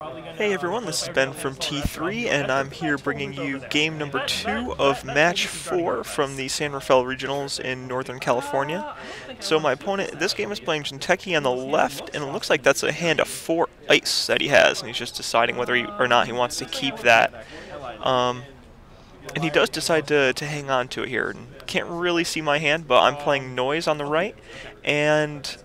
Hey everyone, this is Ben from T3, and I'm here bringing you game number 2 of match 4 from the San Rafael Regionals in Northern California. So my opponent, this game is playing Jinteki on the left, and it looks like that's a hand of 4 ice that he has, and he's just deciding whether or not he wants to keep that. And he does decide to hang on to it here. Can't really see my hand, but I'm playing noise on the right, and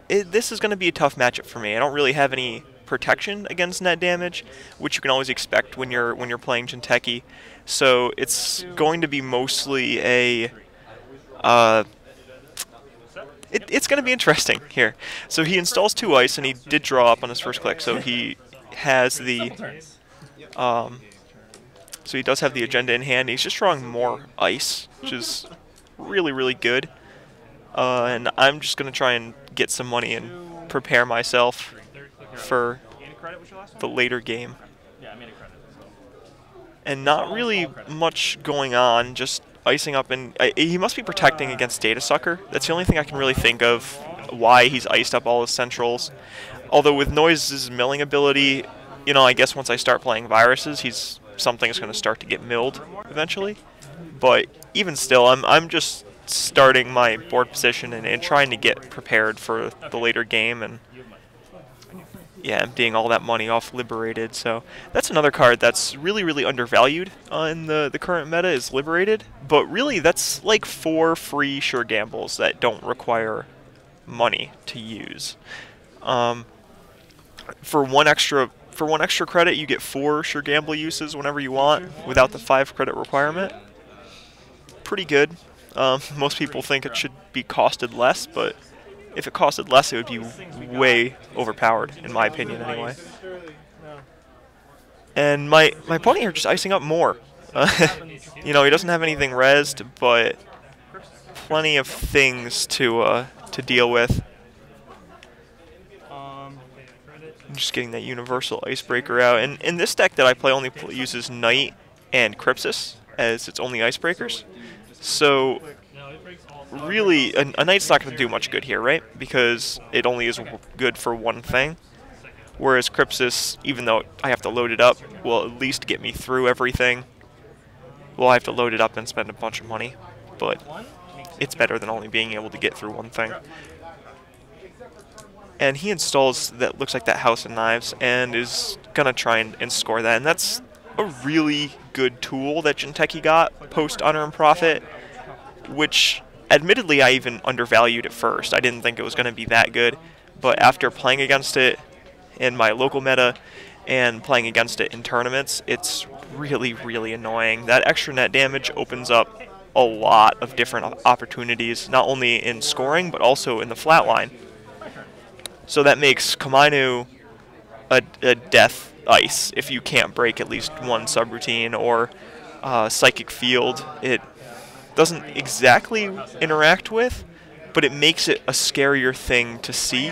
this is going to be a tough matchup for me. I don't really have any protection against net damage, which you can always expect when you're playing Jinteki. So it's going to be mostly a it's going to be interesting here. So he installs 2 ice, and he did draw up on his first click. So he has the so he does have the agenda in hand. He's just drawing more ice, which is really good. And I'm just going to try and get some money and prepare myself for the later game. And not really much going on, just icing up, and he must be protecting against Data Sucker. That's the only thing I can really think of why he's iced up all his centrals. Although with Noise's milling ability, you know, I guess once I start playing viruses, something's going to start to get milled eventually. But even still, I'm just starting my board position and trying to get prepared for the later game, and yeah, emptying all that money off Liberated. So that's another card that's really undervalued in the current meta, is Liberated. But really, that's like 4 free sure gambles that don't require money to use. For one extra credit, you get 4 sure gamble uses whenever you want without the 5 credit requirement. Pretty good. Most people think it should be costed less, but if it costed less, it would be way overpowered, in my opinion, anyway. And my opponent here just icing up more. You know, he doesn't have anything rezzed, but plenty of things to deal with. I'm just getting that universal icebreaker out. And in this deck that I play only uses Knight and Crypsis as its only icebreakers. So really, a Knight's not going to do much good here, right? Because it only is good for one thing. Whereas Crypsis, even though I have to load it up, will at least get me through everything. Well, I have to load it up and spend a bunch of money, but it's better than only being able to get through one thing. And he installs that looks like that House of Knives, and is going to try and score that. And that's a really good tool that Jinteki got post Honor and Profit, which admittedly I even undervalued at first. I didn't think it was going to be that good, but after playing against it in my local meta and playing against it in tournaments, it's really annoying. That extra net damage opens up a lot of different opportunities, not only in scoring but also in the flat line. So that makes Kamainu a death ice if you can't break at least one subroutine, or Psychic Field. It doesn't exactly interact with, but it makes it a scarier thing to see.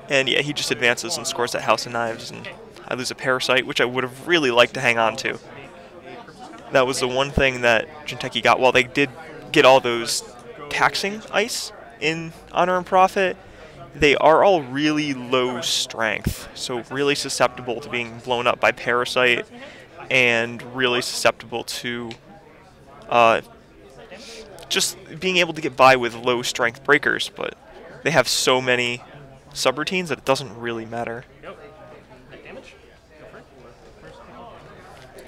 And yeah, he just advances and scores that House of Knives, and I lose a Parasite, which I would have really liked to hang on to. That was the one thing that Jinteki got. While they did get all those taxing ice in Honor and Profit, they are all really low strength, so really susceptible to being blown up by Parasite, and really susceptible to just being able to get by with low strength breakers, but they have so many subroutines that it doesn't really matter.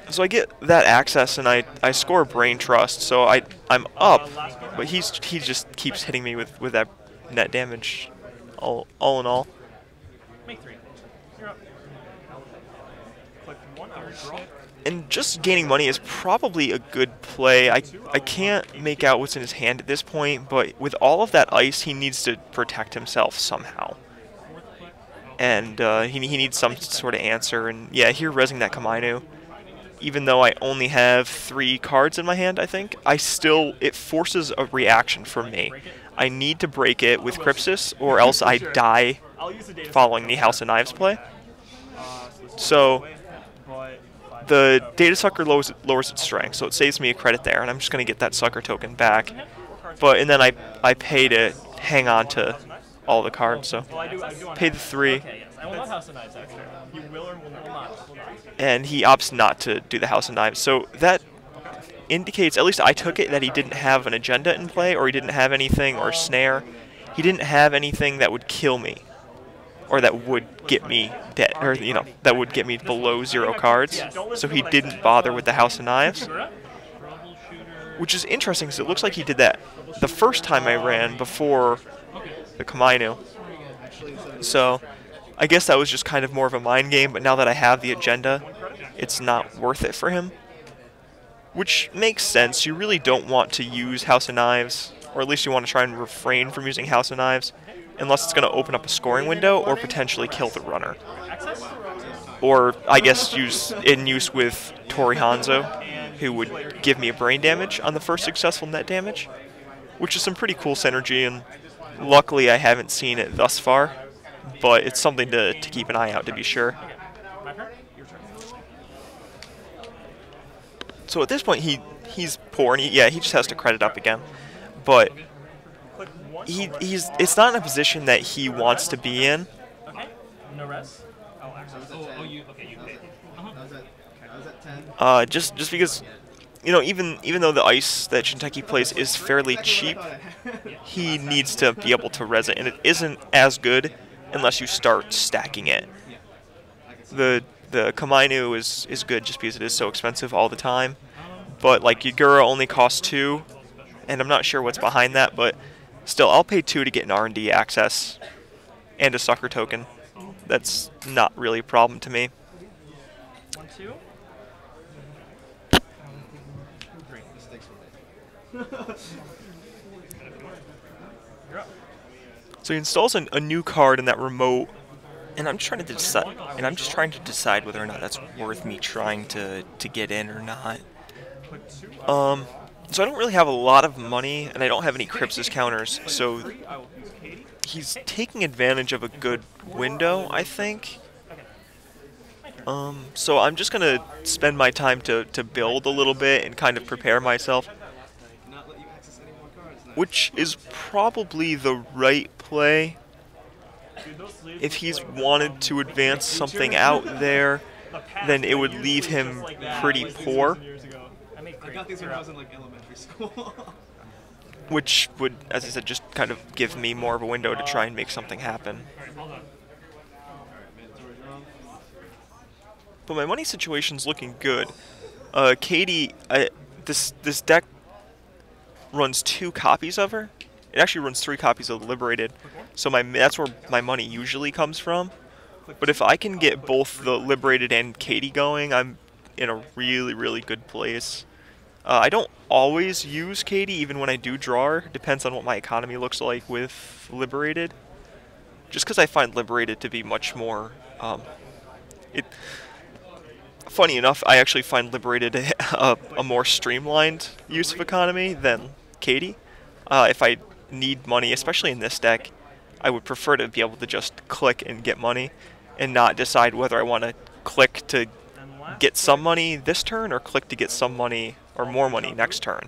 So I get that access, and I score Brain Trust, so I'm up, but he just keeps hitting me with that net damage all in all. And just gaining money is probably a good play. I can't make out what's in his hand at this point, but with all of that ice, he needs to protect himself somehow. And he needs some sort of answer. And yeah, here rezzing that Kamainu, even though I only have 3 cards in my hand, I think, it forces a reaction from me. I need to break it with Crypsis, or else I die following the House of Knives play. So the Data Sucker lowers its strength, so it saves me a credit there, and I'm just going to get that Sucker token back. And then I pay to hang on to all the cards, so pay the 3, I will not House of Knives after. You will or will not? Will not. And he opts not to do the House of Knives. So that indicates, at least I took it, that he didn't have an agenda in play, or he didn't have anything, or snare. He didn't have anything that would kill me, or that would get me dead, or that would get me below 0 cards. So he didn't bother with the House of Knives, which is interesting because it looks like he did that the first time I ran before the Kamainu. So I guess that was just kind of more of a mind game, but now that I have the agenda, it's not worth it for him. Which makes sense. You really don't want to use House of Knives, or at least you want to try and refrain from using House of Knives, unless it's going to open up a scoring window or potentially kill the runner. Or, I guess, use with Tori Hanzo, who would give me a brain damage on the first successful net damage, which is some pretty cool synergy, and luckily I haven't seen it thus far, but it's something to keep an eye out to be sure. So at this point, he's poor, and he just has to credit up again. But it's not in a position that he wants to be in. Okay. No rest. Just because, even though the ice that Jinteki plays is fairly cheap, he needs to be able to res it, and it isn't as good unless you start stacking it. The Kamainu is good just because it is so expensive all the time, but like Yagura only costs 2, and I'm not sure what's behind that, but still, I'll pay 2 to get an R&D access and a sucker token. That's not really a problem to me. 1, 2. So he installs a new card in that remote, and I'm just trying to decide whether or not that's worth me trying to get in or not. So I don't really have a lot of money, and I don't have any Cripsis counters, so he's taking advantage of a good window, I think. So I'm just going to spend my time to build a little bit and kind of prepare myself, which is probably the right play. If he's wanted to advance something out there, then it would leave him pretty poor. I got these when I was in elementary school. Which would, as I said, just kind of give me more of a window to try and make something happen. But my money situation's looking good. Katie, this deck runs 2 copies of her. It actually runs 3 copies of Liberated, so that's where my money usually comes from. But if I can get both the Liberated and Katie going, I'm in a really, really good place. I don't always use Katie, even when I do draw her. Depends on what my economy looks like with Liberated. Just because I find Liberated to be much more... Funny enough, I actually find Liberated a more streamlined use of economy than Katie. If I need money, especially in this deck, I would prefer to be able to just click and get money, and not decide whether I want to click to get some money this turn or click to get some money or more money next turn.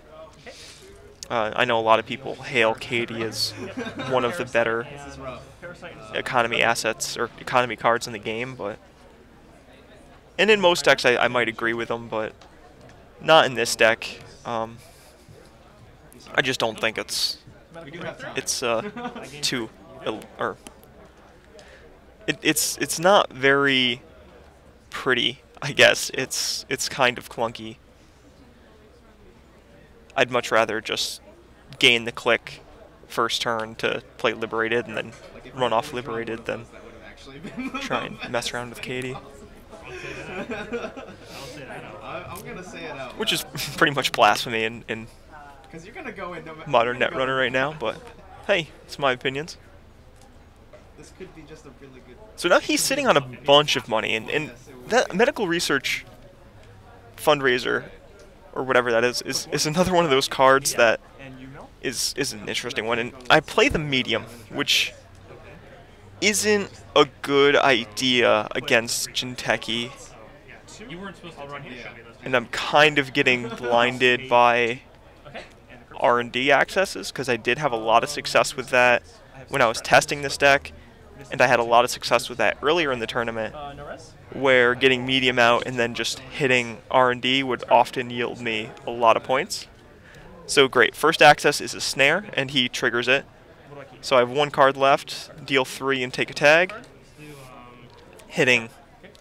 I know a lot of people hail Katie as one of the better economy assets or economy cards in the game, and in most decks I might agree with them, but not in this deck. I just don't think it's too, or it's not very pretty, I guess. It's kind of clunky. I'd much rather just gain the click first turn to play Liberated and then run off Liberated than try and mess around with Katie. Which is pretty much blasphemy in modern Netrunner right now, but hey, it's my opinions. So now he's sitting on a bunch of money, and that medical research fundraiser, or whatever that is another one of those cards that is an interesting one. And I play the medium, which isn't a good idea against Jinteki. And I'm kind of getting blinded by R&D accesses, because I did have a lot of success with that when I was testing this deck. and I had a lot of success with that earlier in the tournament, No res. where getting medium out and then just hitting R&D would often yield me a lot of points. So great, first access is a snare, and he triggers it. What do I keep? So I have 1 card left, deal 3 and take a tag, hitting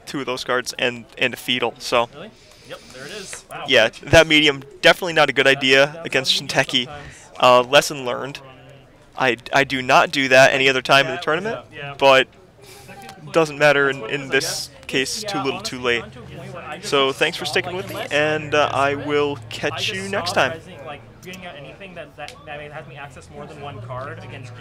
2 of those cards and a fetal. So Really? Yep, there it is. Wow. yeah, that medium, definitely not a good idea against Jinteki. Lesson learned. I do not do that any other time in the tournament, but doesn't matter in this case, too little too late. So thanks for sticking with me, and I will catch you next time. Like, getting out anything that has me access more than 1 card against